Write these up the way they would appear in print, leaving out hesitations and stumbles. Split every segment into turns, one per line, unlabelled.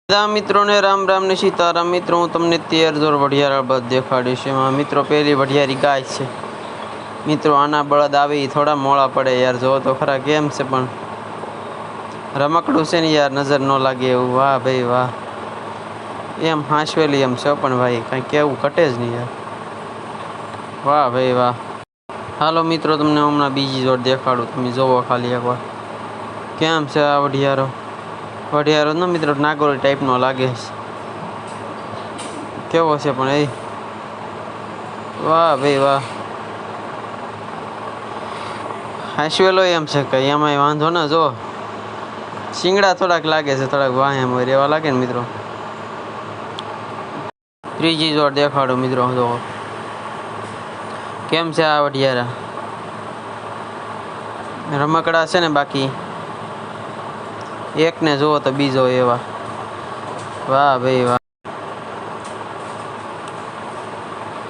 બધા મિત્રોને રામ રામ ને સીતારામ। મિત્રો હું તમને 13 જોર વઢિયારા બળદ દેખાડીશ। એમાં મિત્રો પહેલી વઢિયારી ગાય છે। મિત્રો આના બળદ આવી થોડા મોડા પડે યાર, જો તો ખરા કેમ છે, પણ રમકડું છે ને યાર, નજર ન લાગે એવું। વાહ ભાઈ વાહ, એમ હાંસવેલી એમ છે પણ ભાઈ કાંઈ કેવું ઘટે જ નહીં યાર। વાહ ભાઈ વાહ। હાલો મિત્રો તમને હમણાં બીજી જોડ દેખાડું, તમે જોવો ખાલી એકવાર કેમ છે આ વઢિયારો। વઢિયારો ને મિત્રો નાગોરી ટાઈપનો લાગે છે, કેવો છે પણ એ, વાહ ભાઈ વાહ, હાંસવેલો એમ છે કે એમાંય વાંધો ને, જો શિંગડા થોડાક લાગે છે, થોડાક વાહ એમ રેવા લાગે ને મિત્રો। ત્રીજી જોડ દેખાડો મિત્રો, જો કેમ છે આ વઢિયારા। રમકડા છે ને, બાકી એક ને જુઓ તો બીજો એવા। વાહ ભાઈ વાહ,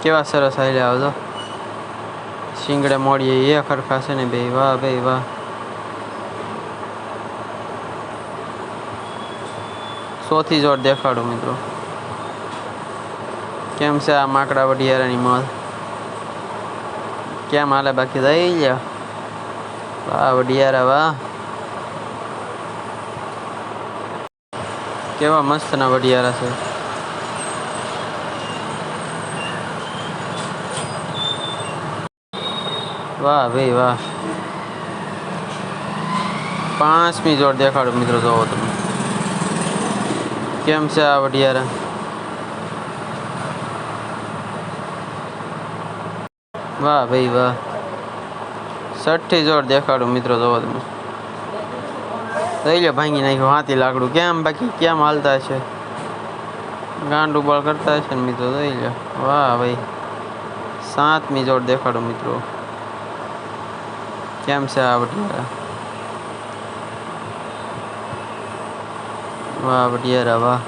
કેવા સરસ હાલ્યા આવજો, શિંગડે મોડીએ એ ખરખા છે ને બે। વાહ ભાઈ વાહ, ચોથી જોડ દેખાડો મિત્રો, કેમ છે આ માકડા વઢિયારાની મોજ, કેમ હાલે બાકી થઈ ગયા। વાહ વઢિયારા વાહ, કેવા મસ્ત ના વઢિયારા છે। વાહ ભાઈ વાહ, પાંચમી જોડ દેખાડો મિત્રો, જોવો તમે કેમ છે આ વઢિયારા। વાહ ભાઈ વાહ, છઠ્ઠી જોડ દેખાડો મિત્રો, જોવો તમે, લઈ લો ભાંગી નાખ્યો હાથી લાકડું, કેમ બાકી કેમ હાલતા છે, ગાંડું બળ કરતા છે ને મિત્રો, લઈ લો। વાહ ભાઈ, સાતમી જોડ દેખાડો મિત્રો, કેમ છે આ વઢિયારા। વાહ વઢિયારા વાહ,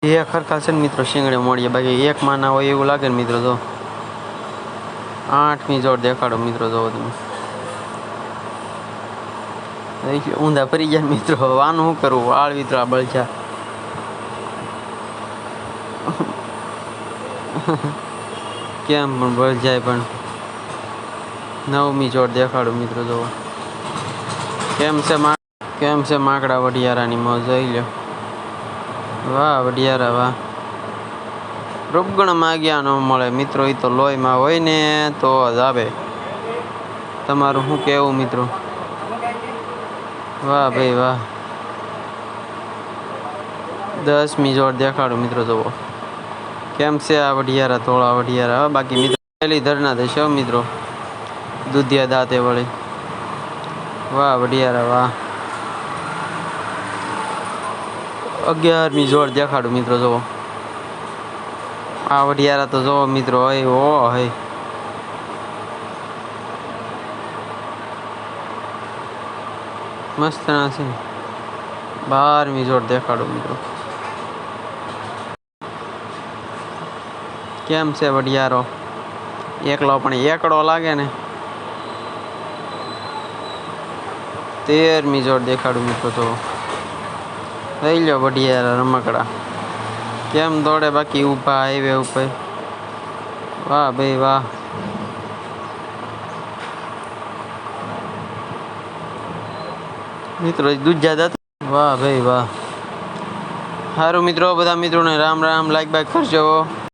એ ખરખા છે ને મિત્રો, શિંગડે મોડીએ, બાકી એક માં ના હોય એવું લાગે ને મિત્રો। જો આઠમી જોડ દેખાડો મિત્રો, જોવો તમે, ઊંધા ફરી ગયા મિત્રો, આનું શું કરવું, વાળ વિતરા બળજા કેમ પણ બળ જાય પણ। નવમી જોડ દેખાડો મિત્રો, જોવો કેમ છે માકડા વઢિયારાની મોજ, જોઈ લો। વાહ વઢિયારા વાહ, રૂપગણ માગ્યા ન મળે મિત્રો, એ તો લોહીમાં હોય ને તો જ આવે, તમારું શું કેવું મિત્રો। વાહ ભાઈ વાહ, 10મી જોડ દેખાડો મિત્રો, જોવો કેમ છે આ વઢિયારા, ધોળા વઢિયારા। બાકી મિત્રો પહેલી ધરના થશે મિત્રો, દૂધિયા દાંતે વળી। વાહ વઢિયારા વાહ, 11મી જોડ દેખાડો મિત્રો, જોવો આ વઢિયારા તો જોવો મિત્રો, હય ઓ હય, મસ્ત ના છે। 12મી જોડ દેખાડો મિત્રો, કેમ છે વઢિયારો, એકલો પણ એકડો લાગે ને। 13મી જોડ દેખાડો મિત્રો, તો લઈ લો વઢિયારા રમકડા, કેમ દોડે બાકી ઊભા હાઈવે ઉપર। વાહ ભાઈ વાહ, મિત્રો દૂધિયા દાંત, વાહ ભાઈ વાહ। સારું મિત્રો, બધા મિત્રોને રામ રામ, લાઈક બાઈક કરજો।